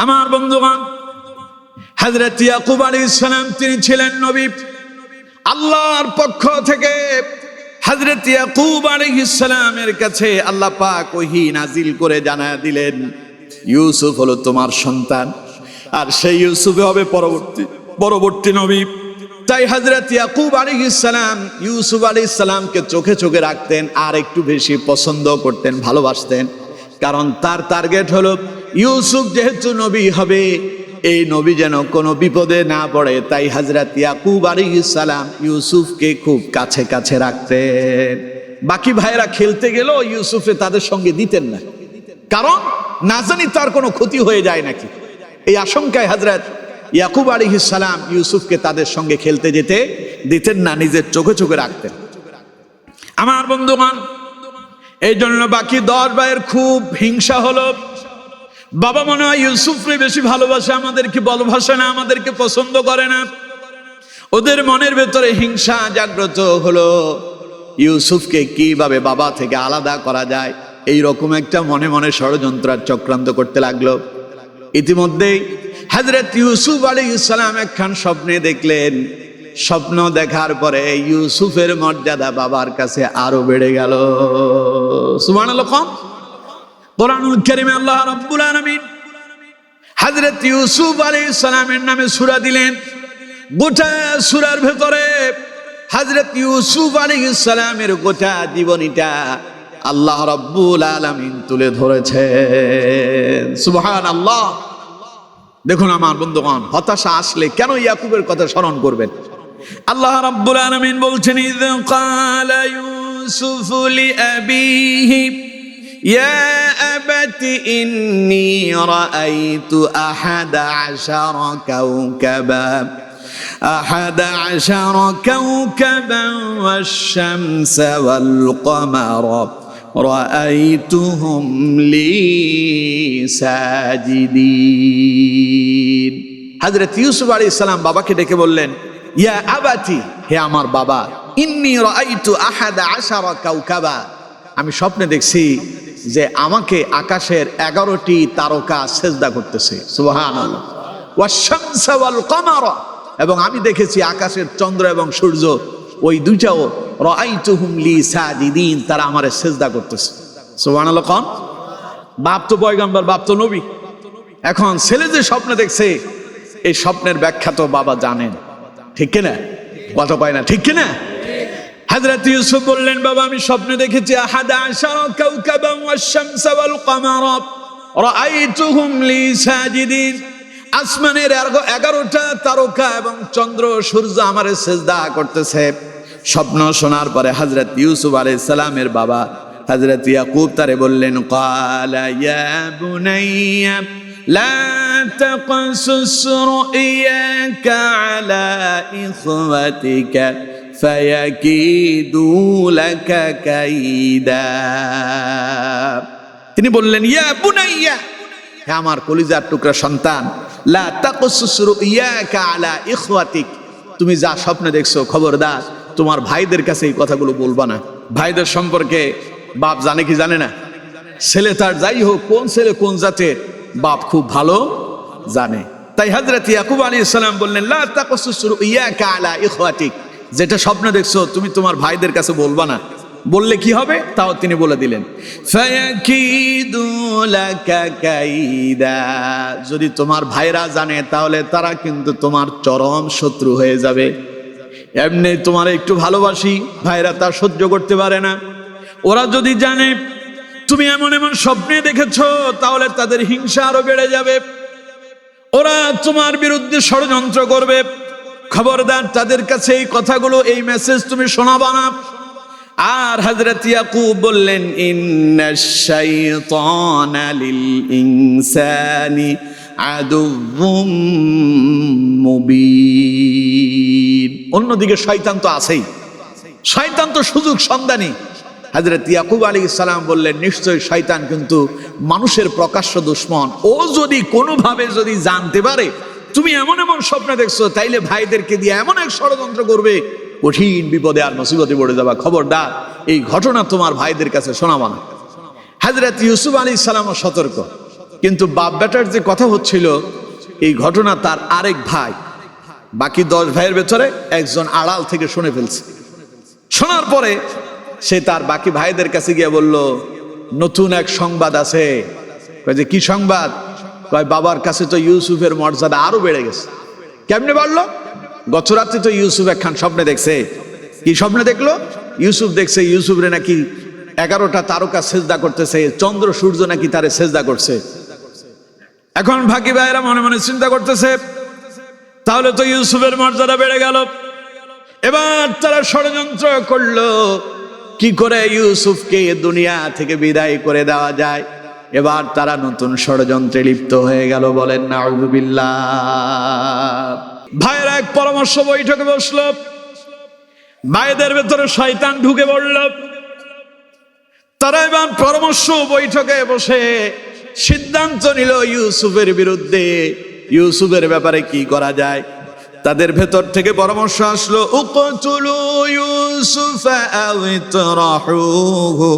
আমার বন্ধুগণ, হযরত ইয়াকুব আলাইহিস সালাম তিনি ছিলেন নবী। আল্লাহর পক্ষ থেকে হযরত ইয়াকুব আলাইহিস সালামের কাছে আল্লাহ পাক ওহী নাজিল করে জানায় দিলেন, ইউসুফ হলো তোমার সন্তান, আর সেই ইউসুফ হবে পরবর্তী নবী। তাই হযরত ইয়াকুব আলাইহিস সালাম ইউসুফ আলাইহিস সালামকে চোখে চোখে রাখতেন, আর একটু বেশি পছন্দ করতেন, ভালোবাসতেন। কারণ তার টার্গেট হলো ইউসুফ যেহেতু নবী হবে, এই নবী যেন কোনো বিপদে না পড়ে। তাই হযরত ইয়াকুব আলাইহিস সালাম ইউসুফকে খুব কাছে কাছে রাখতেন। বাকি ভাইরা খেলতে গেলেও ইউসুফে তাদের সঙ্গে দিতেন না, কারণ না জানি তার কোনো ক্ষতি হয়ে যায় নাকি, এই আশঙ্কায় হযরত ইয়াকুব আলাইহিস সালাম ইউসুফকে তাদের সঙ্গে খেলতে যেতে দিতেন না, নিজের চোখে চোখে রাখতেন। আমার বন্ধুগণ, এই জন্য বাকি 10 ভাইয়ের খুব হিংসা হলো। বাবা মনে হয় ইউসুফকে বেশি ভালোবাসে, আমাদেরকে ভালোবাসে না, আমাদেরকে পছন্দ করে না। ওদের মনের ভেতরে হিংসা জাগ্রত হলো, ইউসুফকে কিভাবে বাবা থেকে আলাদা করা যায়, এই রকম একটা মনে মনে ষড়যন্ত্র চক্রান্ত করতে লাগলো। ইতিমধ্যেই হযরত ইউসুফ আলাইহিস সালাম একখান স্বপ্নে দেখলেন। স্বপ্ন দেখার পরে ইউসুফের মর্যাদা বাবার কাছে আরো বেড়ে গেল। সুবহানাল্লাহ। কোরআনুল কারীমে আল্লাহ রাব্বুল আলামিন হযরত ইউসুফ আলাইহিস সালামের নামে সূরা দিলেন। গোটা সূরার ভেতরে হযরত ইউসুফ আলাইহিস সালামের গোটা জীবনীটা আল্লাহ রাব্বুল আলামিন তুলে ধরেছেন। সুবহানাল্লাহ। দেখুন আমার বন্ধুগণ, হতাশা আসলে কেন ইয়াকুবের কথা স্মরণ করবেন? আল্লাহ রাব্বুল আলামিন বলছেন, ইয ক্বালা ইউসুফু লিআবিহি ইয়া আবাতি ইন্নী রাআইতু আহাদা আশারা কাওকাবান ওয়াশ-শামসা ওয়াল-কমারা রাআইতুহুম লি সাজিদিন। হযরত ইউসুফ আলাইহিস সালাম বাবাকে ডেকে বললেন, ইয়া আবাতি, হে আমার বাবা, ইন্নী রাআইতু আহাদা আশারা কাওকাবা, আমি স্বপ্নে দেখছি যে আমাকে আকাশের 11টি তারকা সেজদা করতেছে। সুবহানাল্লাহ। ওয়াশ-শামসা ওয়াল-কমারা, এবং আমি দেখেছি আকাশের চন্দ্র এবং সূর্য, ওই দুইটাও রাআইতুহুম লি সাজিদিন, তারা আমারে সেজদা করতেছে। সুবহানাল্লাহ। কোন বাপ তো পয়গম্বর, বাপ তো নবী। এখন ছেলে যে স্বপ্ন দেখছে, এই স্বপ্নের ব্যাখ্যা তো বাবা জানেন, ঠিক কিনা? কথা পায় না, ঠিক কিনা? হযরত ইউসুফ বললেন, বাবা আমি স্বপ্নে দেখেছি আহাদা আশারা কাওকাবান ওয়াশ-শামসা ওয়াল-কমারা রাআইতুহুম লি সাজিদিন, আসমানের 11টা তারকা এবং চন্দ্র সূর্য আমারে সেজদা করতেছে। স্বপ্ন শোনার পরে হযরত ইউসুফ আলাইহিস সালামের বাবা হযরত ইয়াকুব তারে বললেন, ক্বালা ইয়া বুনাইয়া লা তাকসুস রুয়াকা আলা ইখওয়াতিকা ফায়াকিদু লাকা কাইদা। তিনি বললেন, ইয়া বুনাইয়া, হে আমার কলিজার টুকরা সন্তান, লা তাকসুস রুয়াকা আলা ইখওয়াতিক, তুমি যা স্বপ্ন দেখছো খবরদার তোমার ভাইদের কাছে এই কথাগুলো বলবা না। ভাইদের সম্পর্কে বাপ জানে কি জানে না? ছেলে তার যাই হোক, কোন ছেলে কোন জাতের, বাপ খুব ভালো জানে। তাই হযরত ইয়াকুব আলাইহিস সালাম বললেন, লা তাকসুস রুয়াকা আলা ইখওয়াতিক, যেটা স্বপ্ন দেখছো তুমি তোমার ভাইদের কাছে বলবা না, বললে কি হবে তাও তিনি বলে দিলেন। ফায়াকিদু লাকা কাইদা, যদি তোমার ভাইরা জানে তাহলে তারা কিন্তু তোমার চরম শত্রু হয়ে যাবে। এমনি তোমার একটু ভালোবাসি, ভাইরা তা সহ্য করতে পারে না। ওরা যদি জানে তুমি এমন এমন স্বপ্নে দেখেছো, তাহলে তাদের হিংসা আরো বেড়ে যাবে, ওরা তোমার বিরুদ্ধে ষড়যন্ত্র করবে। খবরদার তাদের কাছে এই কথাগুলো, এই মেসেজ তুমি শোনাবা না। আর হযরত ইয়াকুব বললেন, ইন্নাশ শাইতানা লিল ইনসানি আদুউম মুবিন। অন্যদিকে শয়তান তো আছেই, শয়তান তো সুযোগ সন্ধানী। হযরত ইয়াকুব আলাইহিস সালাম বললেন, নিশ্চয় শয়তান কিন্তু মানুষের প্রকাশ্য দুশমন। ও যদি কোনোভাবে যদি জানতে পারে তুমি এমন এমন স্বপ্ন দেখছো, তাইলে ভাইদেরকে দিয়ে এমন এক ষড়যন্ত্র করবে, কঠিন বিপদে আর মুসিবতে পড়ে যাবা। খবরদার এই ঘটনা তোমার ভাইদের কাছে শোনাবা না। হযরত ইউসুফ আলাইহিস সালামও সতর্ক। কিন্তু বাপ বেটার যে কথা হচ্ছিল, এই ঘটনা তার আরেক ভাই, বাকি 10 ভাইয়ের ভেতরে একজন আড়াল থেকে শুনে ফেলছে। শোনার পরে সে তার বাকি ভাইদের কাছে গিয়ে বলল, নতুন এক সংবাদ আছে। কয় যে কি সংবাদ? কয় বাবার কাছে তো ইউসুফের মর্যাদা আরো বেড়ে গেছে। কেমনে বাড়লো? গত রাত্রে তো ইউসুফ একখান স্বপ্নে দেখছে। কি স্বপ্নে দেখলো? ইউসুফ দেখছে ইউসুফরে নাকি 11টা তারকা সেজদা করতেছে, চন্দ্র সূর্য নাকি তারে সেজদা করছে। এখন ভাগি ভাইয়েরা মনে মনে চিন্তা করতেছে, তাহলে তো ইউসুফের মর্যাদা বেড়ে গেল। এবার তারা ষড়যন্ত্র করলো কি করে ইউসুফকে দুনিয়া থেকে বিদায় করে দেওয়া যায়। এবার তারা নতুন ষড়যন্ত্রে লিপ্ত হয়ে গেল। বলেন নাউযুবিল্লাহ। ভাইয়েরা এক পরামর্শ বৈঠকে বসলো। ভাইদের ভেতরে শয়তান ঢুকে পড়ল। তারা এবার পরামর্শ বৈঠকে বসে সিদ্ধান্ত নিল ইউসুফের বিরুদ্ধে, ইউসুফের ব্যাপারে কি করা যায়। তাদের ভেতর থেকে পরামর্শ আসলো, উকতুলু ইউসুফ আও ইতরাহুহু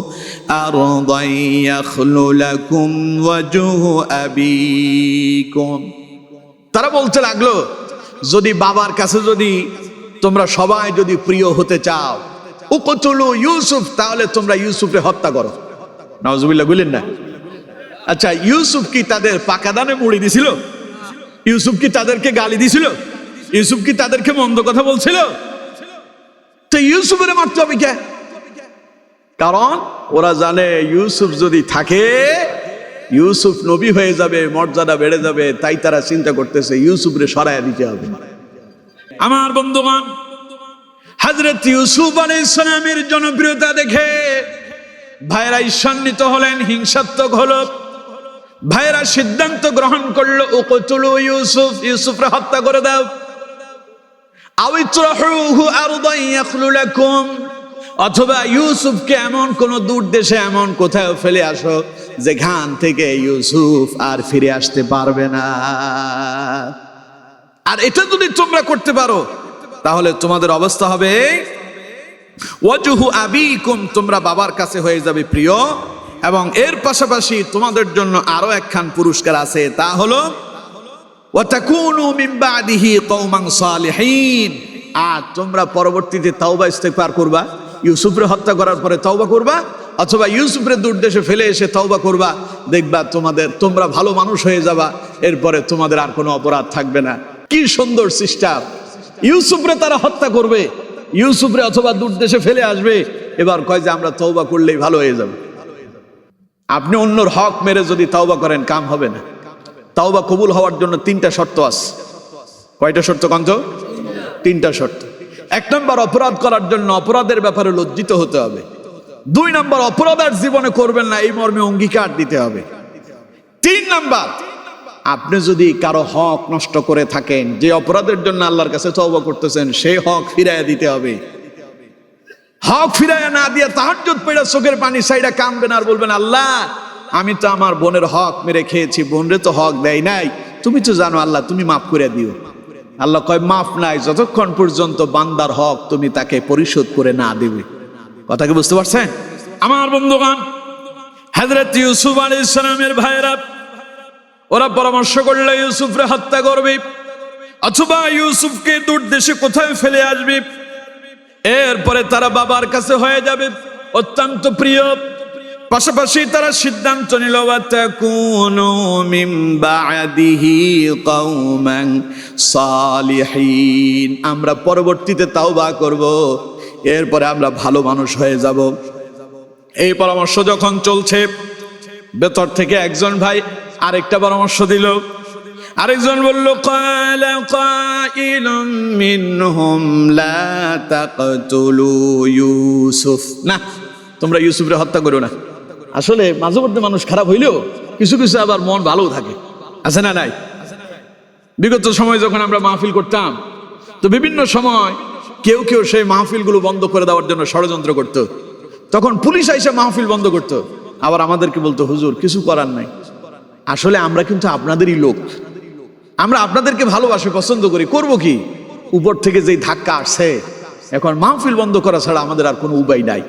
আরদান ইয়াখলু লাকুম ওয়াজহু আবিকুম। তারা বলতে লাগলো, যদি বাবার কাছে যদি তোমরা সবাই যদি প্রিয় হতে চাও, উকতুলু ইউসুফ, তাহলে তোমরা ইউসুফকে হত্যা করো। নাউজুবিল্লাহ বলেন না। আচ্ছা, ইউসুফ কি তাদের পাকাদানে মুড়ি দিছিল? ইউসুফ কি তাদেরকে গালি দিছিল? ইউসুফ কি তাদেরকে মন্দ কথা বলছিল? তো ইউসুফের মারতে হবে কে? কারণ ওরা জানে ইউসুফ যদি থাকে ইউসুফ নবী হয়ে যাবে, মর্যাদা বেড়ে যাবে। তাই তারা চিন্তা করতেছে ইউসুফরে সরাইয়া দিতে হবে। আমার বন্ধুগণ, হযরত ইউসুফ আলাইহিস সালামের জনপ্রিয়তা দেখে ভাইরা ঈর্ষান্বিত হলেন, হিংসাত্মক হলো। ভাইরা সিদ্ধান্ত গ্রহণ করলো, উকতুলু ইউসুফ, ইউসুফরে হত্যা করে দাও। আও ইতরাহুহু আরদান ইয়াখলু লাকুম, অথবা ইউসুফকে এমন কোন দূর দেশে এমন কোথাও ফেলে আসো যেখান থেকে ইউসুফ আর ফিরে আসতে পারবে না। আর এটা যদি তোমরা করতে পারো তাহলে তোমাদের অবস্থা হবে ওয়াজহু আবিকুম, তোমরা বাবার কাছে হয়ে যাবে প্রিয়। এবং এর পাশাপাশি তোমাদের জন্য আরো একখান পুরস্কার আছে, তা হলো ওয়াতাকুনু মিন বাদিহি কওমান সালিহিন। আর তোমরা পরবর্তীতে তাওবা ইস্তেগফার করবা। ইউসুফরে হত্যা করার পরে তাওবা করবা, অথবা ইউসুফরে দূর দেশে ফেলে এসে তাওবা করবা। দেখবা তোমরা ভালো মানুষ হয়ে যাবা। এরপরে তোমাদের আর কোনো অপরাধ থাকবে না। কি সুন্দর সিস্টেম! ইউসুফরে তারা হত্যা করবে, ইউসুফরে অথবা দূর দেশে ফেলে আসবে। এবার কয় যে আমরা তাওবা করলেই ভালো হয়ে যাবে। আপনি অন্যর হক মেরে যদি তাওবা করেন কাম হবে না। তাওবা কবুল হওয়ার জন্য 3টা শর্ত আছে। কয়টা শর্ত কন্ত? 3টা শর্ত। 1 নম্বর, অপরাধ করার জন্য অপরাধের ব্যাপারে লজ্জিত হতে হবে। 2 নম্বর, অপরাধ আর জীবনে করবেন না এই মর্মে অঙ্গীকার দিতে হবে। 3 নম্বর, আপনি যদি কারো হক নষ্ট করে থাকেন, যে অপরাধের জন্য আল্লাহর কাছে তওবা করতেছেন, সেই হক ফিরাইয়া দিতে হবে। হক ফিরাইয়া না দিয়ে তাহাজ্জুদ পড়া চোখের পানি সাইডা কাঁদবেন আর বলবেন, আল্লাহ আমি তো আমার বোনের হক মেরে খেয়েছি, বোনরে তো হক দেয় নাই, তুমি তো জানো আল্লাহ, তুমি মাফ করে দিও। আল্লাহ কয় মাফ নাই যতক্ষণ পর্যন্ত বান্দার হক তুমি তাকে পরিশোধ করে না দিবে। কথা কি বুঝতে পারছেন? আমার বন্ধুগণ, হযরত ইউসুফ আলাইহিস সালামের ভাইরা ওরা পরামর্শ করলো ইউসুফরে হত্যা করবে, অথবা ইউসুফকে দূর দেশে কোথায় ফেলে আসবে। এরপরে তারা বাবার কাছে হয়ে যাবে অত্যন্ত প্রিয়। পাশাপাশি তারা সিদ্ধান্ত নিল, ওয়াতাকুনু মিন বাদিহি কওমান সালিহিন, আমরা পরবর্তীতে তাওবা করব, এরপরে আমরা ভালো মানুষ হয়ে যাব। এই পরামর্শ যখন চলছে, ভেতর থেকে একজন ভাই আরেকটা পরামর্শ দিল। আরেকজন বলল, ক্বালা কাইলুম মিনহুম লা তাকতুলু ইউসুফ, না তোমরা ইউসুফরে হত্যা করো না। আসলে মাঝে মধ্যে মানুষ খারাপ হইলেও কিছু কিছু আবার মন ভালো থাকে, আছে না নাই? বিগত সময় যখন আমরা মাহফিল করতাম, তো বিভিন্ন সময় কেউ কেউ সেই মাহফিলগুলো বন্ধ করে দেওয়ার জন্য ষড়যন্ত্র করত। তখন পুলিশ এসে মাহফিল বন্ধ করত, আবার আমাদেরকে বলতো, হুজুর কিছু করার নাই, আসলে আমরা কিন্তু আপনাদেরই লোক, আমরা আপনাদেরকে ভালোবাসি, পছন্দ করি, করব কি? উপর থেকে যেই ধাক্কা আসছে, এখন মাহফিল বন্ধ করা ছাড়া আমাদের আর কোনো উপায় নাই।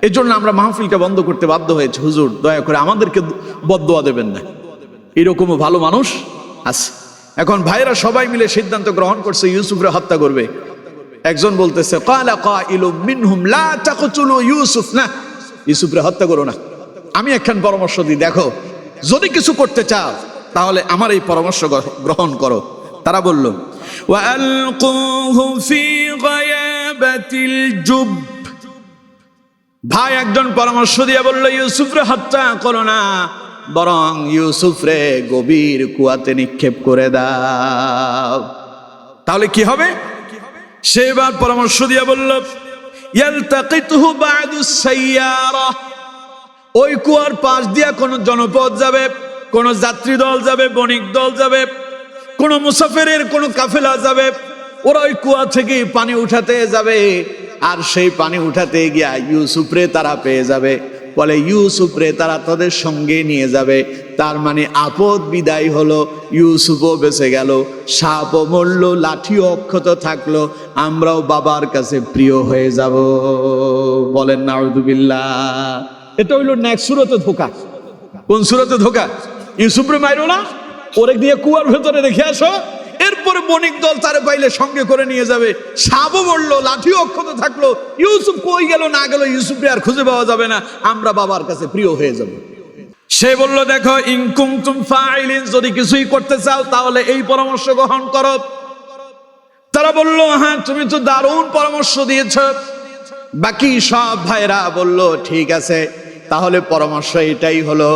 এই জন্য আমরা মাহফিলটা বন্ধ করতে বাধ্য হয়েছে। হুজুর দয়া করে আমাদেরকে বদদোয়া দেবেন না, এরকমও ভালো মানুষ আছে। এখন ভাইরা সবাই মিলে সিদ্ধান্ত গ্রহণ করছে ইউসুফরে হত্যা করবে। একজন বলতেছে ক্বালা কাইলুম মিনহুম লা তাকতুলু ইউসুফ, না ইউসুফরে হত্যা করো না। আমি একখান পরামর্শ দিই, দেখো যদি কিছু করতে চাও তাহলে আমার এই পরামর্শ গ্রহণ করো। তারা বলল ওয়ালকুহু ফি গায়াবাতিল জুব। ভাই একজন পরামর্শ দিয়ে বলল ইউসুফরে হত্যা করো না, বরং ইউসুফরে গভীর কুয়াতে নিক্ষেপ করে দাও। তাহলে কি হবে? সে এবার পরামর্শ দিয়ে বলল ইয়ালতাকিতুহু বা'দুস সাইয়ারা। ওই কুয়ার পাশ দিয়া কোন জনপদ যাবে, কোন যাত্রী দল যাবে, বণিক দল যাবে, কোন মুসাফিরের কোন কাফেলা যাবে, ওরা ওই কুয়া থেকে পানি উঠাতে যাবে। আর সেই পানি উঠাতে গিয়া ইউসুফরে তারা পেয়ে যাবে, বলে ইউসুফরে তারা তাদের সঙ্গে নিয়ে যাবে। তার মানে আপদ বিদায় হলো, ইউসুফও বেঁচে গেল, সাপও মরল, লাঠিও অক্ষত থাকলো, আমরাও বাবার কাছে প্রিয় হয়ে যাব। বলেন নাউযুবিল্লাহ। এটা হইল নেক্সট সূরাতে ধোঁকা। কোন সূরাতে ধোঁকা? ইউসুফরে মাইরো না, ওরে দিয়ে কুয়ার ভেতরে রেখে আসো, এরপরে বণিক দল তারে পাইলে সঙ্গে করে নিয়ে যাবে, সাপও মরলো, লাঠিও অক্ষত থাকলো, ইউসুফ কই গেল না গেল ইউসুফরে আর খুঁজে পাওয়া যাবে না, আমরা বাবার কাছে প্রিয় হয়ে যাব। সে বলল দেখো ইন কুনতুম ফাইলিন, যদি কিছুই করতে চাও তাহলে এই পরামর্শ গ্রহণ করো। তারা বলল হ্যাঁ তুমি তো দারুণ পরামর্শ দিয়েছ। বাকি সব ভাইরা বলল ঠিক আছে, তাহলে পরামর্শ এটাই হলো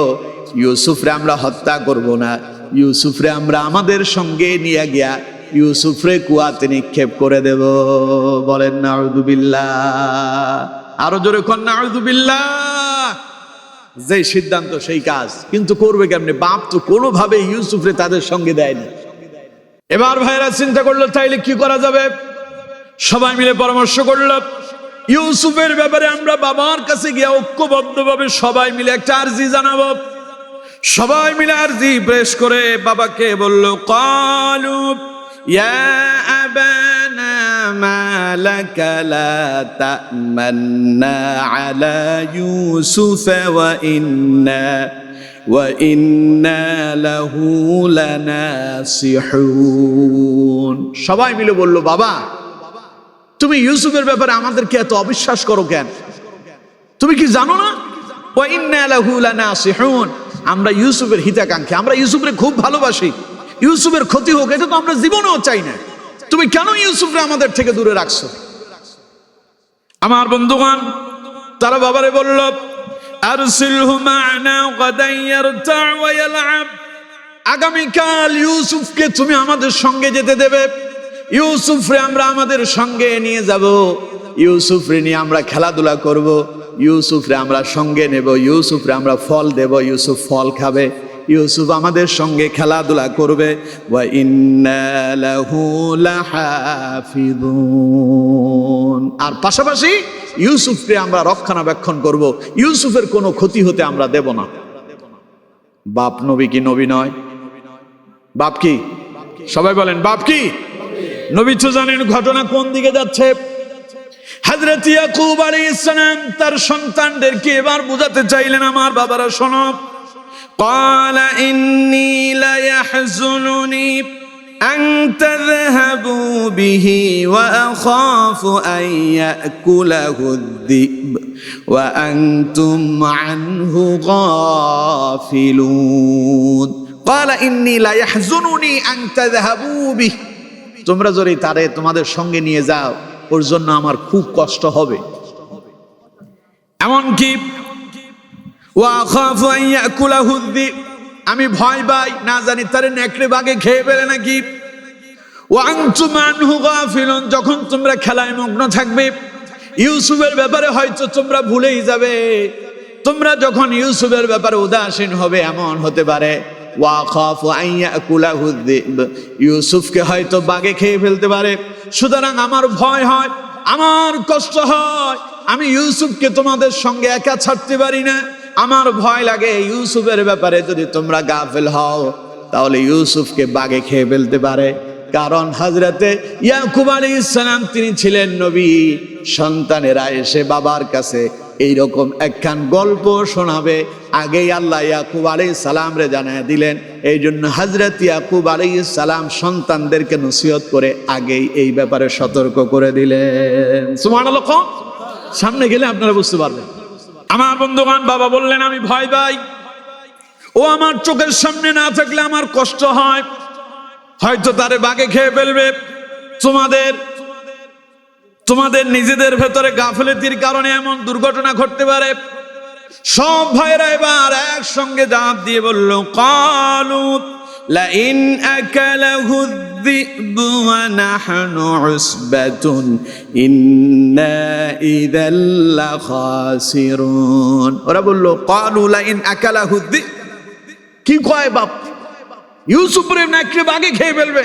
ইউসুফরে আমরা হত্যা করব না, ইউসুফরে আমরা আমাদের সঙ্গে নিয়ে গিয়া ইউসুফরে কুয়াতে নিক্ষেপ করে দেব। বলেন নাউযুবিল্লাহ। আরো জোরে কোন নাউযুবিল্লাহ। যে সিদ্ধান্ত সেই কাজ, কিন্তু করবে কেমনে? বাপ তো কোনোভাবে ইউসুফরে তাদের সঙ্গে দেয়নি। এবার ভাইরা চিন্তা করলো তাইলে কি করা যাবে? সবাই মিলে পরামর্শ করল ইউসুফের ব্যাপারে আমরা বাবার কাছে গিয়ে ঐক্যবদ্ধভাবে সবাই মিলে একটা আরজি জানাবো। সবাই মিলে আরজি পেশ করে বাবাকে বলল ক্বালু ইয়া আবানা মা লাকা লা তা'মান্না আলা ইউসুফ ওয়া ইন্না লাহু লানাসিহুন। সবাই মিলে বলল বাবা তুমি ইউসুফের ব্যাপারে আমাদেরকে এত অবিশ্বাস করো কেন? তুমি কি জানো না ওয়া ইন্না লাহু লানাসিহুন, আমরা ইউসুফের হিতাকাঙ্ক্ষী, আমরা ইউসুফকে খুব ভালোবাসি, ইউসুফের ক্ষতি হোক এটা তো আমরা জীবনেও চাই না, তুমি কেন ইউসুফকে আমাদের থেকে দূরে রাখছো? আমার বন্ধুগণ তারা বাবারে বলল আরসিলহু মা'না গাদান ইয়ারতা' ওয়া ইয়াল'আব, আগামীকাল ইউসুফকে তুমি আমাদের সঙ্গে যেতে দেবে, ইউসুফরে আমরা আমাদের সঙ্গে নিয়ে যাব, ইউসুফরে নিয়ে আমরা খেলাধুলা করব, ইউসুফরে আমরা সঙ্গে নেব, ইউসুফরে আমরা ফল দেব, ইউসুফ ফল খাবে, ইউসুফ আমাদের সঙ্গে খেলাধুলা করবে। ওয়া ইন্না লাহু লাহাফিযুন, আর পাশাপাশি ইউসুফকে আমরা রক্ষণাবেক্ষণ করব, ইউসুফের কোনো ক্ষতি হতে আমরা দেব না। বাপ নবী কি নবী নয়? বাপ কি? সবাই বলেন বাপ কি? নবী তো জানেন ঘটনা কোন দিকে যাচ্ছে। হযরত ইয়াকুব আলাইহিস সালাম তার সন্তানদেরকে এবার বুঝাতে চাইলেন আমার বাবারা শোনো, ক্বালা ইন্নী লা ইয়াহযুনুনি আন তাযহাবু বিহি ওয়া আখাফু আন ইয়াকুলাহু আয-যিব ওয়া আনতুম আনহু গাফিলুন। ক্বালা ইন্নী লা ইয়াহযুনুনি আন তাযহাবু বিহি, তোমরা যদি তারে তোমাদের সঙ্গে নিয়ে যাও ওর জন্য আমার খুব কষ্ট হবে, এমনকি ওয়া আখাফু আন ইয়াকুলাহু আয-যিব, আমি ভয় পাই না জানি তারে নেকড়ে বাঘে খেয়ে ফেলে নাকি। ওয়া আনতুম আনহু গাফিলুন, যখন তোমরা খেলায় মগ্ন থাকবে ইউসুফের ব্যাপারে হয়তো তোমরা ভুলেই যাবে, তোমরা যখন ইউসুফের ব্যাপারে উদাসীন হবে এমন হতে পারে ওয়া আখাফু আন ইয়াকুলাহু আয-যিব, ইউসুফকে হয়তো বাঘে খেয়ে ফেলতে পারে, সুতরাং আমার ভয় হয়, আমার কষ্ট হয়, আমি ইউসুফকে তোমাদের সঙ্গে একা ছাড়তে পারি না, আমার ভয় লাগে ইউসুফের ব্যাপারে যদি তোমরা গাফেল হও তাহলে ইউসুফকে বাঘে খেয়ে ফেলতে পারে। কারণ হযরতে ইয়াকুব আলাইহিস সালাম তিনি ছিলেন নবী, সন্তানেরা এসে বাবার কাছে এইরকম একখান গল্প শোনাবে। আগেই আল্লাহ ইয়াকুব আলাইহিস সালাম রে জানায় দিলেন। এই জন্য হযরত ইয়াকুব আলাইহিস সালাম সন্তানদেরকে নসিহত করে আগেই এই ব্যাপারে সতর্ক করে দিলেন। সুবহানাল্লাহ। সামনে গেলে আপনারা বুঝতে পারবেন। আমার বন্ধুগণ, বাবা বললেন আমি ভয় পাই, ও আমার চোখের সামনে না থাকলে আমার কষ্ট হয়, হয়তো তারে বাঘে খেয়ে ফেলবে। তোমাদের নিজেদের ভেতরে গাফিলতির কারণে এমন দুর্ঘটনা ঘটতে পারে। সব ভাইরা এবার একসঙ্গে জবাব দিয়ে বলল, ক্বালু লা ইন আকালাহু যিবু ওয়া নাহনু উসবাতুন ইন্না ইযাল লাখাসিরুন। ওরা বলল, ক্বালু লা ইন আকালাহু যিব, কি কয় বাপ, ইউসুফের নাকি বাঘে খেয়ে ফেলবে?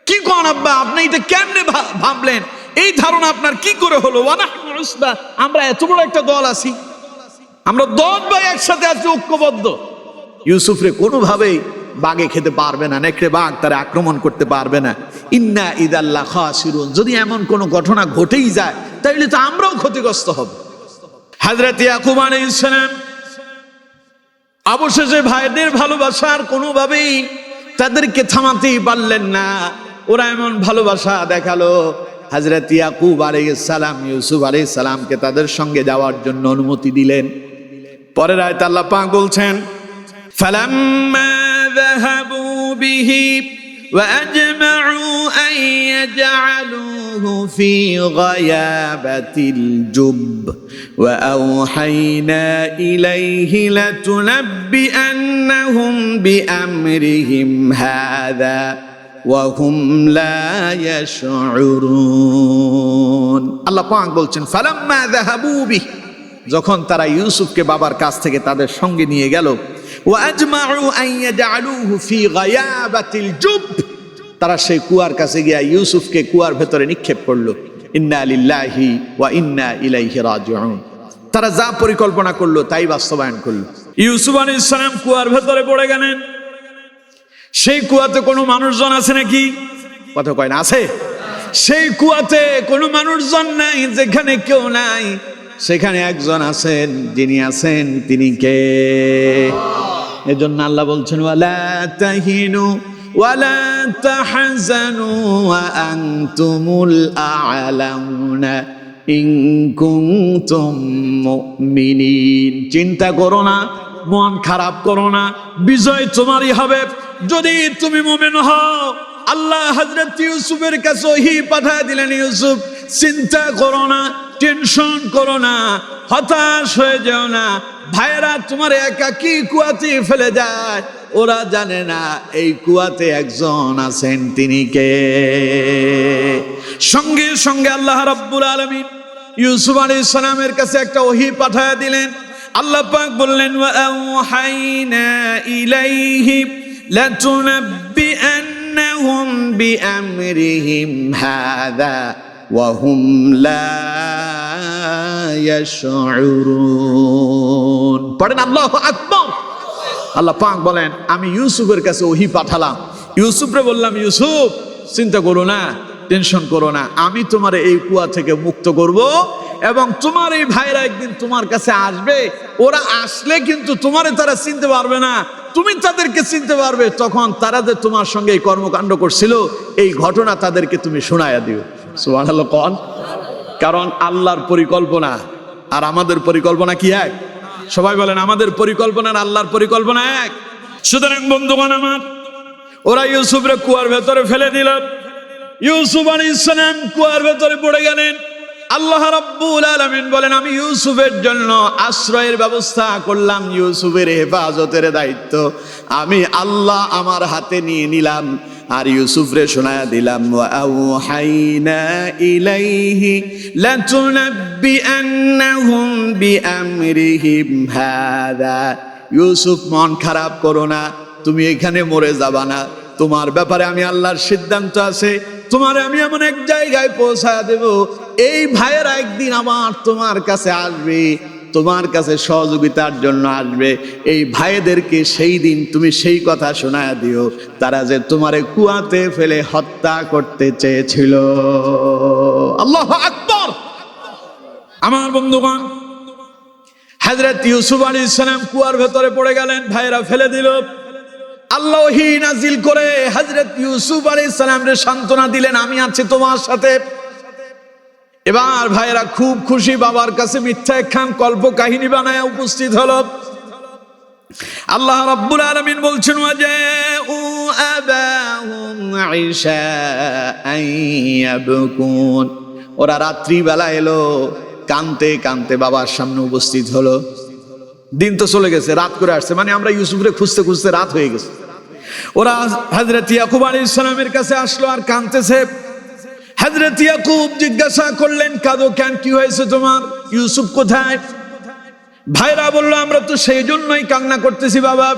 কি কোন আব্বা, আপনি এটা কেমনে ভাবলেন? এই ধারণা আপনার কি করে হলো? আমরা এত বড় একটা দল আছি, আমরা 10 ভাই একসাথে আছি, ঐক্যবদ্ধ। ইউসুফরে কোনোভাবেই বাঘে খেতে পারবে না, নেকড়ে বাঘ তারা আক্রমণ করতে পারবে না। ইন্না ইযাল লাখাসিরুন, যদি এমন কোন ঘটনা ঘটেই যায় তাহলে তো আমরাও ক্ষতিগ্রস্ত হব। হযরত ইয়াকুব আলাইহিস সালাম অবশেষে ভাইদের ভালোবাসার কোনোভাবেই তাদেরকে থামাতেই পারলেন না। ওরা এমন ভালোবাসা দেখালো, হযরত ইয়াকুব আলাইহিস সালাম ইউসুফ আলাইহিস সালামকে তাদের সঙ্গে যাওয়ার জন্য অনুমতি দিলেন। পরের আয়াতে আল্লাহ পাক বলছেন, ফালাম্মা যাহাবু বিহি ওয়া আজমাউ আন ইয়াজআলুহু ফি গায়াবাতিল জুব ওয়া আওহাইনা ইলাইহি লাতুনাব্বিআন্নাহুম বিআমরিহিম হাযা ওয়া হুম লা ইয়াশউরুন। আল্লাহ পাক বলছেন, ফালাম্মা যাহাবু বিহি, যখন তারা ইউসুফকে বাবার কাছ থেকে তাদের সঙ্গে নিয়ে গেল, ওয়া আজমাউ আন ইয়াজআলুহু ফি গায়াবাতিল জুব, তারা সেই কুয়ার কাছে গিয়ে ইউসুফকে কুয়ার ভেতরে নিক্ষেপ করলো। ইন্না লিল্লাহি ওয়া ইন্না ইলাইহি রাজিউন। তারা যা পরিকল্পনা করলো তাই বাস্তবায়ন করলো। ইউসুফ আলাইহিস সালাম কুয়ার ভেতরে পড়ে গেলেন। সেই কুয়াতে কোনো মানুষজন আছে নাকি? কথা কয় না, আছে? সেই কুয়াতে কোনো মানুষজন নাই। যেখানে কেউ নাই সেখানে একজন আছেন, যিনি আছেন তিনি কে? এজন্য আল্লাহ বলছেন, ওয়ালা তাহিনু ওয়ালা তাহজানু ওয়া আনতুমুল আ'লাউনা ইন কুনতুম মুমিনিন। চিন্তা করো না, মন খারাপ করো না, বিজয় তোমারই হবে যদি তুমি মুমিন হও। আল্লাহ হযরত ইউসুফের কাছে ওহী পাঠিয়ে দিলেন, ইউসুফ চিন্তা করো না, টেনশন করো না, হতাশ হয়ে যাও না। ভাইরা তোমার একাকী কুয়াতে ফেলে যায়, ওরা জানে না এই কুয়াতে একজন আছেন, তিনি কে? সঙ্গে সঙ্গে আল্লাহ রাব্বুল আলামিন ইউসুফ আলাইহিস সালামের কাছে একটা ওহী পাঠিয়ে দিলেন। আল্লাহ পাক বললেন, ওয়া আওহাইনা ইলাইহি লাতুনাব্বিআন্নাহুম বিআমরিহিম হাযা ওয়া হুম লা ইয়াশউরুন। পড়েন আল্লাহু আকবার। আল্লাহ পাক বলেন, আমি ইউসুফের কাছে ওহী পাঠালাম। ইউসুফরে বললাম, ইউসুফ চিন্তা করো না, টেনশন করো না, আমি তোমার এই কুয়া থেকে মুক্ত করব এবং তোমার এই ভাইরা একদিন তোমার কাছে আসবে। ওরা আসলে কিন্তু তোমারে তারা চিনতে পারবে না, তুমি তাদেরকে চিনতে পারবে। তখন তারা যে তোমার সঙ্গে এই কর্মকাণ্ড করছিল এই ঘটনা তাদেরকে তুমি শোনায়া দিও। সুবহানাল্লাহ কোন? কারণ আল্লাহর পরিকল্পনা আর আমাদের পরিকল্পনা কি এক? সবাই বলেন, আমাদের পরিকল্পনা আর আল্লাহর পরিকল্পনা এক। সুতরাং বন্ধুগণ আমার, ওরা ইউসুফরে কুয়ার ভেতরে ফেলে দিল। ইউসুফ আলাইহিস সালাম কুয়ার ভেতরে পড়ে গেলেন। আল্লাহ রাব্বুল আলামিন বলেন, আমি ইউসুফের জন্য আশ্রয়ের ব্যবস্থা করলাম, ইউসুফের হেফাজতের দায়িত্ব আমি আল্লাহ আমার হাতে নিয়ে নিলাম। আর ইউসুফরে শোনায়া দিলাম, ওয়া আওহাইনা ইলাইহি লাতুনাব্বিআন্নাহুম বিআমরিহিম হাযা। ইউসুফ, মন খারাপ করো না, তুমি এখানে মরে যাবা না। তোমার ব্যাপারে আমি আল্লাহর সিদ্ধান্ত আছে, তোমার আমি এমন এক জায়গায় পৌঁছায় দেব, এই ভাইয়েরা একদিন আমার তোমার কাছে আসবে, তোমার কাছে সহযোগিতার জন্য আসবে। এই ভাইদেরকে সেই দিন তুমি সেই কথা শোনায়া দিও, তারা যে তোমারে কুয়াতে ফেলে হত্যা করতে চেয়েছিল। আল্লাহু আকবার। আমার বন্ধুগণ, হযরত ইউসুফ আলাইহিস সালাম কুয়ার ভেতরে পড়ে গেলেন, ভাইরা ফেলে দিল। আল্লাহ ওহী নাজিল করে হযরত ইউসুফ আলাইহিস সালামকে সান্ত্বনা দিলেন, আমি আছি তোমার সাথে। এবার ভাইরা খুব খুশি, বাবার কাছে মিথ্যা একখান কল্প কাহিনী বানায় উপস্থিত হলো। আল্লাহ রাব্বুল আলামিন বলছেন, ওয়াজাউ আবাহুম ইশাআন ইয়াবকুন, ওরা রাত্রি বেলা এলো, কানতে কানতে বাবার সামনে উপস্থিত হলো। দিন তো চলে গেছে, রাত করে আসছে, মানে আমরা ইউসুফরে খুঁজতে খুঁজতে রাত হয়ে গেছে। ওরা হযরত ইয়াকুব আলাইহিস সালামের কাছে আসলো আর কানতেছে। হযরত ইয়াকুব জিজ্ঞাসা করলেন, কাঁদো কেন, কি হয়েছে তোমার, ইউসুফ কোথায়? ভাইরা বলল, আমরা তো সেই জন্যই কান্না করতেছি বাবা।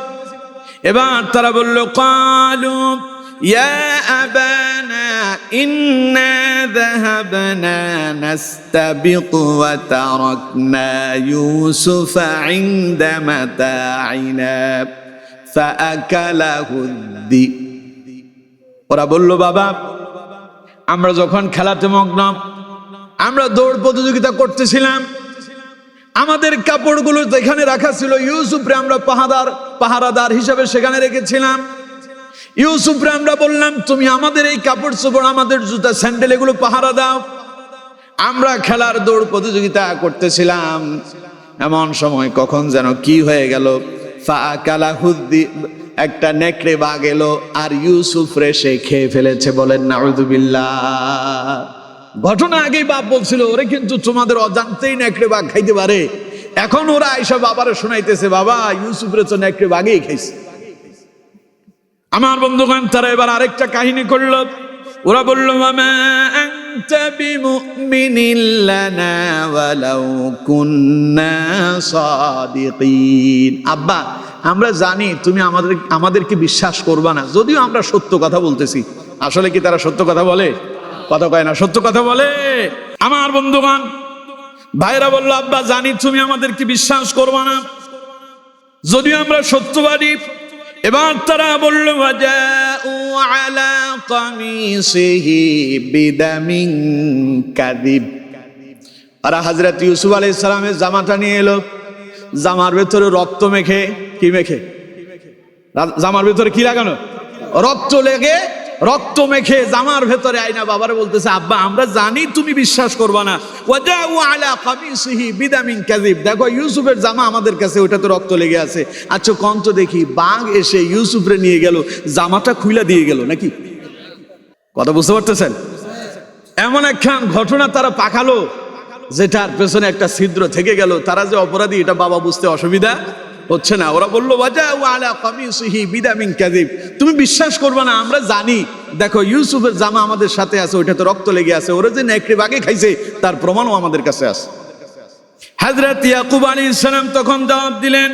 এবার তারা বলল, ক্বালু ইয়া আবানা ইন্না যাহাবনা নাস্তাবিকু ওয়া তারাকনা ইউসুফা ইনদা মাতাইনা ফাআকালাহু যিব। ওরা বলল, বাবা আমরা যখন খেলাতে মগ্ন, আমরা দৌড় প্রতিযোগিতা করতেছিলাম, আমাদের কাপড়গুলো যেখানে রাখা ছিল, ইউসুফরে আমরা পাহারাদার হিসাবে সেখানে রেখেছিলাম। ইউসুফরে আমরা বললাম, তুমি আমাদের এই কাপড় চোপড়, আমাদের জুতা স্যান্ডেল এগুলো পাহারা দাও। আমরা খেলার দৌড় প্রতিযোগিতা করতেছিলাম, এমন সময় কখন যেন কি হয়ে গেল, ফাআকালাহু যিব, একটা নেকড়ে বাঘ এলো আর ইউসুফরে সে খেয়ে ফেলেছে। বলেন নাউযুবিল্লাহ। ঘটনা আগেই বাপ বলছিল, ওরে কিন্তু তোমাদের অজান্তেই নেকড়ে বাঘ খাইতে পারে। এখন ওরা আইসা বাবারে শোনাইতেছে, বাবা ইউসুফরে তো নেকড়ে বাঘেই খাইছে। আমার বন্ধুগণ, তারা এবার আরেকটা কাহিনী করলো। ওরা বলল, মামা আনতা বিমুমিনিন লানা ওয়ালাউ কুন্না সাদিকিন। আব্বা আমরা জানি তুমি আমাদেরকে বিশ্বাস করবা না, যদিও আমরা সত্য কথা বলতেছি। আসলে কি তারা সত্য কথা বলে? কথা কয় না, সত্য কথা বলে। আমার বন্ধুগণ, ভাইরা বলল, আব্বা জানি তুমি আমাদেরকে বিশ্বাস করবা না, যদিও আমরা সত্যবাদী। এবার তারা বলল, ওয়াজাউ আলা কামিসিহি বিদামিন কাযিব। আর হযরত ইউসুফ আলাইহিস সালামের জামাটা নিয়ে এলো, জামার ভেতরে রক্ত মেখে, কি মেখে, জামার ভেতরে কি লাগানো, রক্ত লেগে, রক্ত মেখে জামার ভেতরে আইনা বাবারে বলতেছে, আব্বা আমরা জানি তুমি বিশ্বাস করবা না, ওয়াজাউ আলা কামিসিহি বিদামিন কাযিব। দেখো ইউসুফের জামা আমাদের কাছে, ওটাতে রক্ত লেগে আছে। আচ্ছা কোন তো দেখি, বাঘ এসে ইউসুফরে নিয়ে গেল, জামাটা খুইলা দিয়ে গেল নাকি? কথা বুঝতে পারতেছেন? এমন একখান ঘটনা তারা পাকালো, যেটার পেছনে একটা ছিদ্র থেকে গেল। তারা যে অপরাধী এটা বাবা বুঝতে অসুবিধা হচ্ছে না। ওরা বললো, ওয়াজাউ আলা কামিসিহি বিদামিন কাযিব, তুমি বিশ্বাস করবে না, আমরা জানি। দেখো ইউসুফের জামা আমাদের সাথে আছে, ওইটাতে রক্ত লেগে আছে, ওরা যে নেকড়ে বাঘে খাইছে তার প্রমাণও আমাদের কাছে আছে। হযরত ইয়াকুব আলাইহিস সালাম তখন জবাব দিলেন,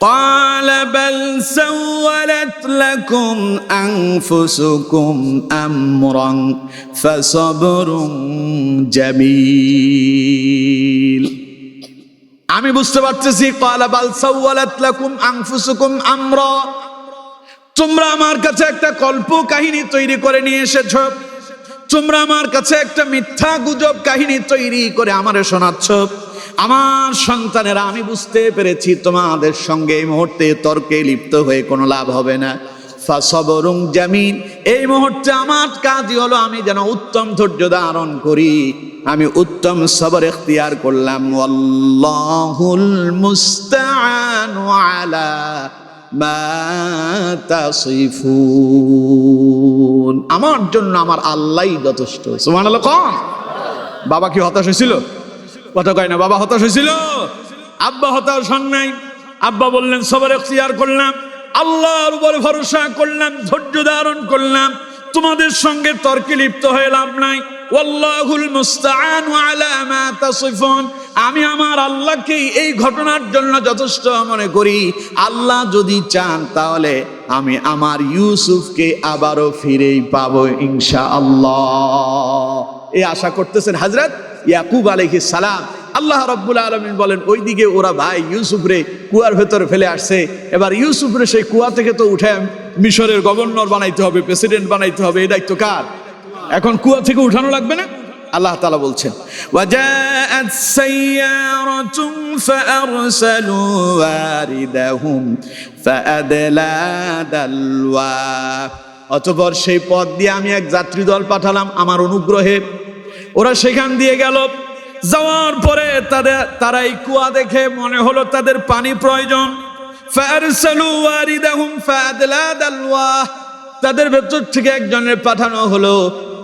ক্বালা বাল সাওয়ালাত লাকুম আনফুসুকুম আমরান ফাসাবরুন জামিল। আমি বুঝতে পারতেছি, ক্বালা বাল সাওয়ালাত লাকুম আনফুসুকুম আমরা, তোমরা আমার কাছে একটা কল্প কাহিনী তৈরি করে নিয়ে এসেছো, তোমরা আমার কাছে একটা মিথ্যা গুজব কাহিনী তৈরি করে আমারে শোনাচ্ছ। আমার সন্তানেরা, আমি বুঝতে পেরেছি তোমাদের সঙ্গে এই মুহূর্তে তর্কে লিপ্ত হয়ে কোনো লাভ হবে না। ফাসাবরুন জামিল, এই মুহূর্তে আমার কাজই হলো আমি যেন উত্তম ধৈর্য ধারণ করি, আমি উত্তম সবর ইখতিয়ার করলাম। আল্লাহুল মুস্তাআনু আলা মা তাসিফুন, আমার জন্য আমার আল্লাহই যথেষ্ট। সুবহানাল্লাহ। কোন বাবা কি হতাশ হয়েছিল? কথা কয় না, বাবা হতাশ হয়েছিল? আব্বা হতাশ হন নাই। আব্বা বললেন, সবর ইখতিয়ার করলাম, আল্লাহর উপর ভরসা করলাম, ধৈর্য ধারণ করলাম, তোমাদের সঙ্গে তর্কে লিপ্ত হয়ে লাভ নাই। ওয়াল্লাহুল মুস্তাআনু আলা মা তাসিফুন, আমি আমার আল্লাহকে এই ঘটনার জন্য যথেষ্ট মনে করি। আল্লাহ যদি চান তাহলে আমি আমার ইউসুফকে আবারও ফিরেই পাবো ইনশাআল্লাহ। এই আশা করতেছেন হযরত ইয়াকুব আলাইহিস সালাম। আল্লাহ রাব্বুল আলামিন বলেন, ওইদিকে ওরা ভাই ইউসুফরে কুয়ার ভেতরে ফেলে আসছে। এবার ইউসুফরে সেই কুয়া থেকে তো উঠে মিশরের গভর্নর বানাইতে হবে, প্রেসিডেন্ট বানাইতে হবে, এই দায়িত্ব কার? এখন কুয়া থেকে উঠানো লাগবে না? আল্লাহ তাআলা বলছেন ওয়াজাআত সাইয়ারাতুন ফাআরসালু ওয়ারিদাহুম ফাআদলা দালওয়া। অতঃপর সেই পথ দিয়ে আমি এক যাত্রী দল পাঠালাম আমার অনুগ্রহে। ওরা সেখান দিয়ে গেল, যাওয়ার পরে তারা এই কুয়া দেখে মনে হলো তাদের পানি প্রয়োজন। ফাআরসালু ওয়ারিদাহুম ফাআদলা দালওয়া, তাদের ভেতর থেকে একজনের পাঠানো হলো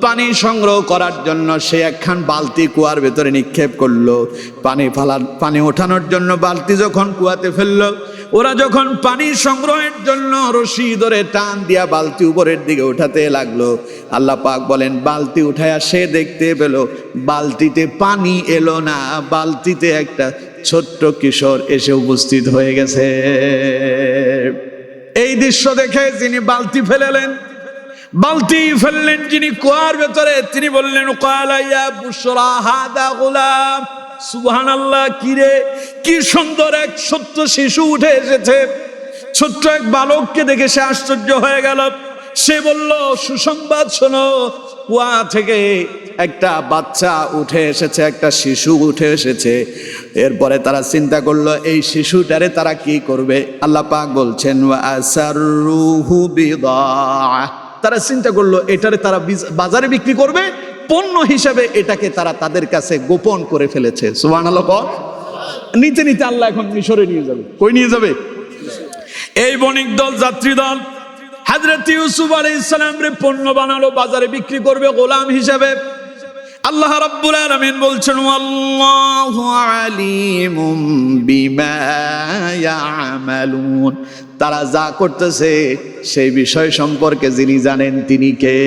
পানি সংগ্রহ করার জন্য। সে একখান বালতি কুয়ার ভেতরে নিক্ষেপ করলো পানি ওঠানোর জন্য। বালতি যখন কুয়াতে ফেললো, ওরা যখন পানি সংগ্রহের জন্য রশি ধরে টান দিয়া বালতি উপরের দিকে উঠাতে লাগলো, আল্লাহ পাক বলেন বালতি উঠায়া সে দেখতে পেল বালতিতে পানি এলো না, বালতিতে একটা ছোট্ট কিশোর এসে উপস্থিত হয়ে গেছে। এই দৃশ্য দেখে যিনি বালতি ফেললেন যিনি কুয়ার ভেতরে, তিনি বললেন ক্বালা ইয়া বুশরা হাদা গুলাম। সুবহানাল্লাহ, কিরে কি সুন্দর এক ছোট্ট শিশু উঠে এসেছে। ছোট্ট এক বালককে দেখে সে আশ্চর্য হয়ে গেল। সে বলল সুসংবাদ শোনো, কুয়া থেকে একটা বাচ্চা উঠে এসেছে, একটা শিশু উঠে এসেছে। এরপরে তারা চিন্তা করলো এই শিশুটারে তারা কি করবে। আল্লাহ পাক বলছেন ওয়া আসাররুহু বিদাআ, তারা চিন্তা করলো এটারে তারা বাজারে বিক্রি করবে, পণ্য হিসাবে এটাকে তারা তাদের কাছে গোপন করে ফেলেছে। সুবহানাল্লাহ। নিতে নিতে আল্লাহ এখন মিশরে নিয়ে যাবে। কই নিয়ে যাবে? এই বণিক দল, যাত্রী দল হযরত ইউসুফ আলাইহিস সালাম রে পণ্য বানালো, বাজারে বিক্রি করবে গোলাম হিসাবে। আল্লাহ রাব্বুল আলামিন বলছেন আল্লাহু আলিমুম বিমা ইয়ামালুন, তারা যা করতেছে সেই বিষয় সম্পর্কে যিনি জানেন তিনি কে?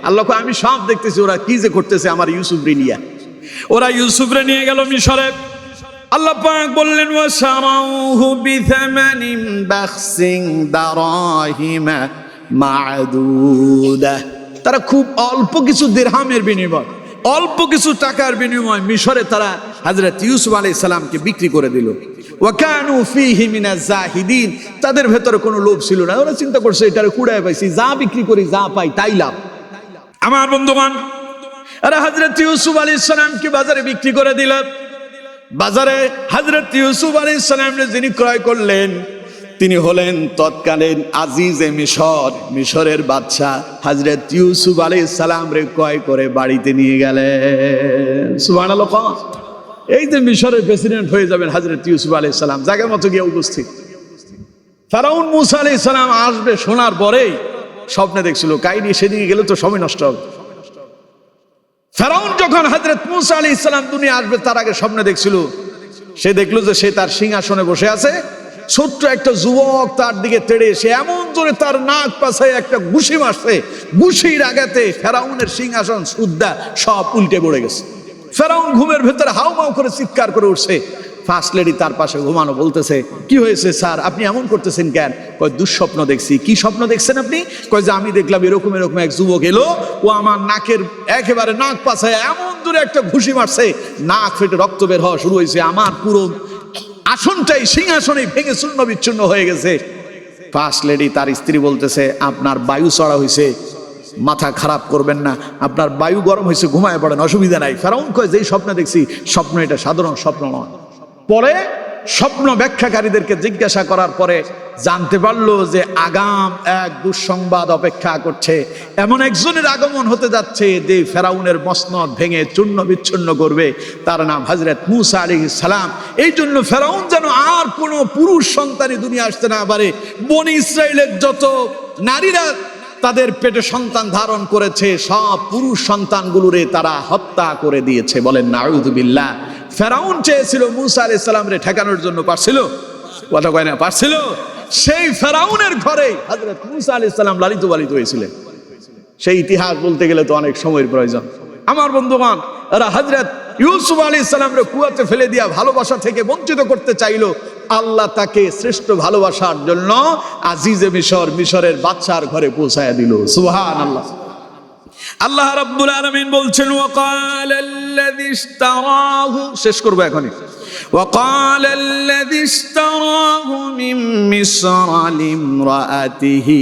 আল্লাহ আমি সব দেখতেছি ওরা কি যে করতেছে আমার ইউসুফ রে নিয়ে। ওরা ইউসুফ রে নিয়ে গেল মিশরে। আল্লাহ পাক বললেন ওয়াশারাউহু বিথামানিন বাখসিন দারাহিমা মা'দুদা, তারা খুব অল্প কিছু দিরহামের বিনিময়, অল্প কিছু টাকার বিনিময় মিশরে তারা হযরত ইউসুফ আলাইহিস সালামকে বিক্রি করে দিল। ওয়া কানু ফীহি মিনাজ জাহিদিন, তাদের ভেতরে কোনো লোভ ছিল না। ওরা চিন্তা করছে এটারে কুড়ায় পাইছি, যা বিক্রি করি যা পাই তাই লাভ। আমার বন্ধুগণ, আরে হযরত ইউসুফ আলাইহিস সালামকে বাজারে বিক্রি করে দিল। বাজারে হযরত ইউসুফ আলাইহিস সালামকে যিনি ক্রয় করলেন তিনি হলেন তৎকালীন আজিজে মিশর, মিশরের বাদশাহ। হযরত ইউসুফ আলাইহিস সালাম রে ক্রয় করে বাড়িতে নিয়ে গেলেন। সুবহানাল্লাহ। এই যে মিশরের প্রেসিডেন্ট হয়ে যাবেন হযরত ইউসুফ আলাইহিস সালাম, জায়গা মতো গিয়ে উপস্থিত। ফেরাউন মুসা আলাইহিস সালাম আসবে শোনার পরেই স্বপ্নে দেখছিল কাহিনী সেদিকে গেলে তো সময় নষ্ট হবে। ফেরাউন যখন হযরত মুসা আলাইহিস সালাম দুনিয়া আসবে তার আগে স্বপ্নে দেখছিল, সে দেখলো যে সে তার সিংহাসনে বসে আছে, ছোট্ট একটা যুবক তার দিকে তেড়ে এসে এমন জোরে তার নাক পাশে একটা ঘুষি মারছে, ঘুষির আঘাতে ফেরাউনের সিংহাসন সুদ্ধা সব উল্টে পড়ে গেছে। ফেরাউন ঘুমের ভেতরে হাউমাউ করে চিৎকার করে উঠছে। ফার্স্ট লেডি তার পাশে ঘুমানো বলতেছে কি হয়েছে স্যার, আপনি এমন করতেছেন কেন? কয় দুঃস্বপ্ন দেখছি। কি স্বপ্ন দেখছেন আপনি? কয় যে আমি দেখলাম এরকম এরকম এক যুবক এলো, ও আমার নাকের একেবারে নাক পাশে এমন দূরে একটা ঘুষি মারছে, নাক ফেটে রক্ত বের হওয়া শুরু হয়েছে, আমার পুরো আসনটাই সিংহাসনেই ভেঙে চূর্ণ বিচ্ছিন্ন হয়ে গেছে। ফার্স্ট লেডি তার স্ত্রী বলতেছে আপনার বায়ু চড়া হয়েছে, মাথা খারাপ করবেন না, আপনার বায়ু গরম হয়েছে, ঘুমায় পড়েন, অসুবিধা নাই। ফেরাউন কয় যেই স্বপ্ন দেখছি স্বপ্ন এটা সাধারণ স্বপ্ন নয়। পরে স্বপ্ন ব্যাখ্যাকারীদেরকে জিজ্ঞাসা করার পরে জানতে পারলো যে আগাম এক দুঃসংবাদ অপেক্ষা করছে। এমন একজনের আগমন হতে যাচ্ছে যে ফেরাউনের মসনদ ভেঙে চূর্ণ বিচ্ছিন্ন করবে, তার নাম হযরত মুসা আলাইহিস সালাম। এই জন্য ফেরাউন যেন আর কোনো পুরুষ সন্তানই দুনিয়া আসতে না পারে। বনি ইসরাইলের যত নারীরা তাদের পেটে সন্তান ধারণ করেছে সব পুরুষ সন্তানগুলোরে তারা হত্যা করে দিয়েছে। বলেন নাউযু বিল্লাহ। ফেরাউন চেয়েছিল মুসা আলাইহিস সালাম রে ঠেকানোর জন্য, পারছিল? কথা কয় না, পারছিল? সেই ফেরাউনের ঘরে হযরত মুসা আলাইহিস সালাম লালিত পালিত হয়েছিলেন। সেই ইতিহাস বলতে গেলে তো অনেক সময়ের প্রয়োজন। আমার বন্ধুগণ, এরা হযরত ইউসুফ আলাইহিস সালাম রে কুয়াতে ফেলে দিয়া ভালোবাসা থেকে বঞ্চিত করতে চাইলো। আল্লাহ তাকে শ্রেষ্ঠ ভালোবাসার জন্য আজিজে মিশর, মিশরের বাদশার ঘরে পৌঁছায়া দিল। সুবহানাল্লাহ। আল্লাহ রাব্বুল আলামিন বলছেন ওয়াকালাল্লাযী ইশতারাহু, শেষ করব এখনই। ওয়াকালাল্লাযী ইশতারাহু মিন মিসর লিমরাআতিহি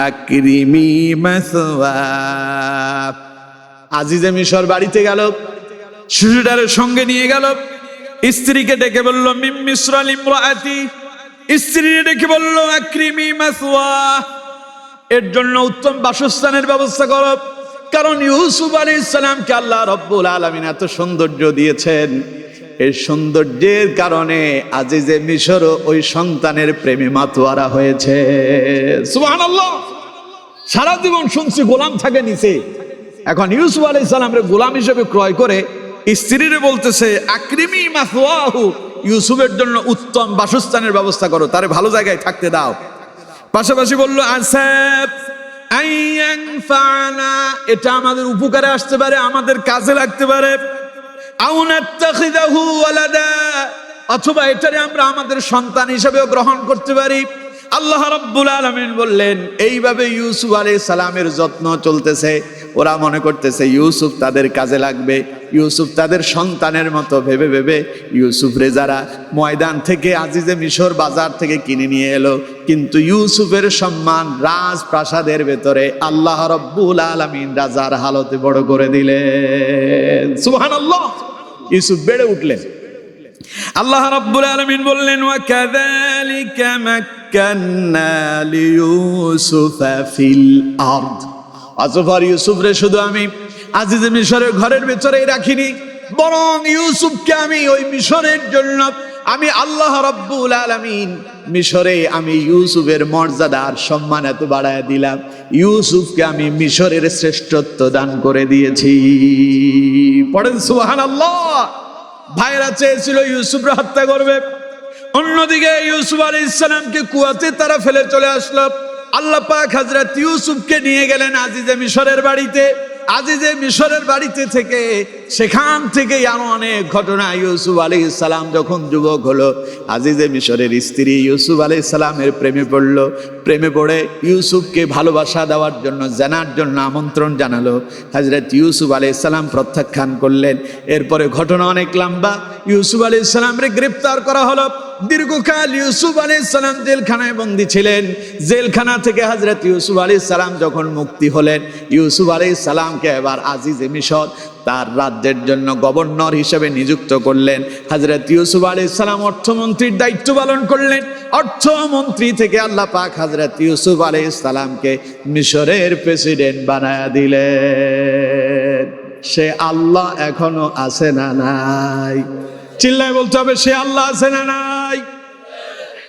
আকরিমি মাসওয়া। আজিজে মিশর বাড়িতে গেল, শিশুটারে সঙ্গে নিয়ে গেল, স্ত্রীকে ডেকে বলল মিম মিসরা লিমরাআতি, স্ত্রী ডেকে বলল আকরিমি মাসওয়া, এর জন্য উত্তম বাসস্থানের ব্যবস্থা করো। কারণ ইউসুফ আলাইহিস সালামকে আল্লাহ রাব্বুল আলামিন এত সৌন্দর্য দিয়েছেন, এই সৌন্দর্যের কারণে আজিজে মিশর ওই সন্তানের প্রেমে মাতোয়ারা হয়েছে। সুবহানাল্লাহ। সারা জীবন শুনছি গোলাম থাকে নিচে, এখন ইউসুফ আলাইহিস সালামের গোলাম হিসেবে ক্রয় করে স্ত্রীরে বলতেছে আকরিমি মাসওয়াহু, ইউসুফের জন্য উত্তম বাসস্থানের ব্যবস্থা করো, তারে ভালো জায়গায় থাকতে দাও। পাশাপাশি বলল আসাব আইয়ানফানা, এটা আমাদের উপকারে আসতে পারে, আমাদের কাজে লাগতে পারে। আও নাত্তাখিযাহু ওয়ালাদা, অথবা এটারে আমরা আমাদের সন্তান হিসেবেও গ্রহণ করতে পারি। আল্লাহ রাব্বুল আলামিন বললেন এইভাবে ইউসুফ আলাইহিস সালামের যত্ন চলতেছে। ওরা মনে করতেছে ইউসুফ তাদের কাজে লাগবে, ইউসুফ তাদের সন্তানের মতো ভেবে ভেবে ইউসুফ রে যারা ময়দান থেকে আজিজে মিশর বাজার থেকে কিনে নিয়ে এলো, কিন্তু ইউসুফের সম্মান রাজপ্রাসাদের ভেতরে আল্লাহ রাব্বুল আলামিন রাজার হালতে বড় করে দিলেন। সুবহানাল্লাহ। ইউসুফ বেড়ে উঠলেন। আল্লাহ রাব্বুল আলামিন বললেন ওয়া কাযালিকা মাক্কান্না লিইউসুফা ফিল আরদ, অতঃপর ইউসুফ রে শুধু আমি আজিজে মিশরের ঘরের ভেতরেই রাখিনি, বরং ইউসুফকে আমি ওই মিশরের জন্য আমি আল্লাহ রাব্বুল আলামিন মিশরে আমি ইউসুফের মর্যাদা আর সম্মান এত বাড়ায় দিলাম, ইউসুফকে আমি মিশরের শ্রেষ্ঠত্ব দান করে দিয়েছি। পড়েন সুবহানাল্লাহ। ভাইরা চেয়েছিল ইউসুফকে হত্যা করবে, অন্যদিকে ইউসুফ আলাইহিস সালামকে কুয়াতে তারা ফেলে চলে আসলো। আল্লাহ পাক হযরত ইউসুফকে নিয়ে গেলেন আজিজে মিশরের বাড়িতে। আজিজে মিশরের বাড়িতে থেকে সেখান থেকে আরো অনেক ঘটনা। ইউসুফ আলাইহিস সালাম যখন যুবক হলো, আজিজে মিশরের স্ত্রী ইউসুফ আলাইহিস সালামের প্রেমে পড়লো। প্রেমে পড়ে ইউসুফকে ভালোবাসা দেওয়ার জন্য জানার জন্য আমন্ত্রণ জানালো। হযরত ইউসুফ আলাইহিস সালাম প্রত্যাখ্যান করলেন। এরপরে ঘটনা অনেক লম্বা। ইউসুফ আলাইহিস সালামকে গ্রেফতার করা হলো। দীর্ঘকাল ইউসুফ আলাইহিস সালাম জেলখানায় বন্দী ছিলেন। জেলখানা থেকে হযরত ইউসুফ আলাইহিস সালাম যখন মুক্তি হলেন, ইউসুফ আলাইহিস সালামকে এবার আজিজে মিশর তার রাজ্যের জন্য গভর্নর হিসেবে নিযুক্ত করলেন। হযরত ইউসুফ আলাইহিস সালাম অর্থমন্ত্রীর দায়িত্ব পালন করলেন। অর্থমন্ত্রী থেকে আল্লাহ পাক হযরত ইউসুফ আলাইহিস সালামকে মিশরের প্রেসিডেন্ট বানায়া দিলেন। সে আল্লাহ এখনো আছে না নাই? চিল্লায় বলতে হবে সে আল্লাহ আছে না নাই?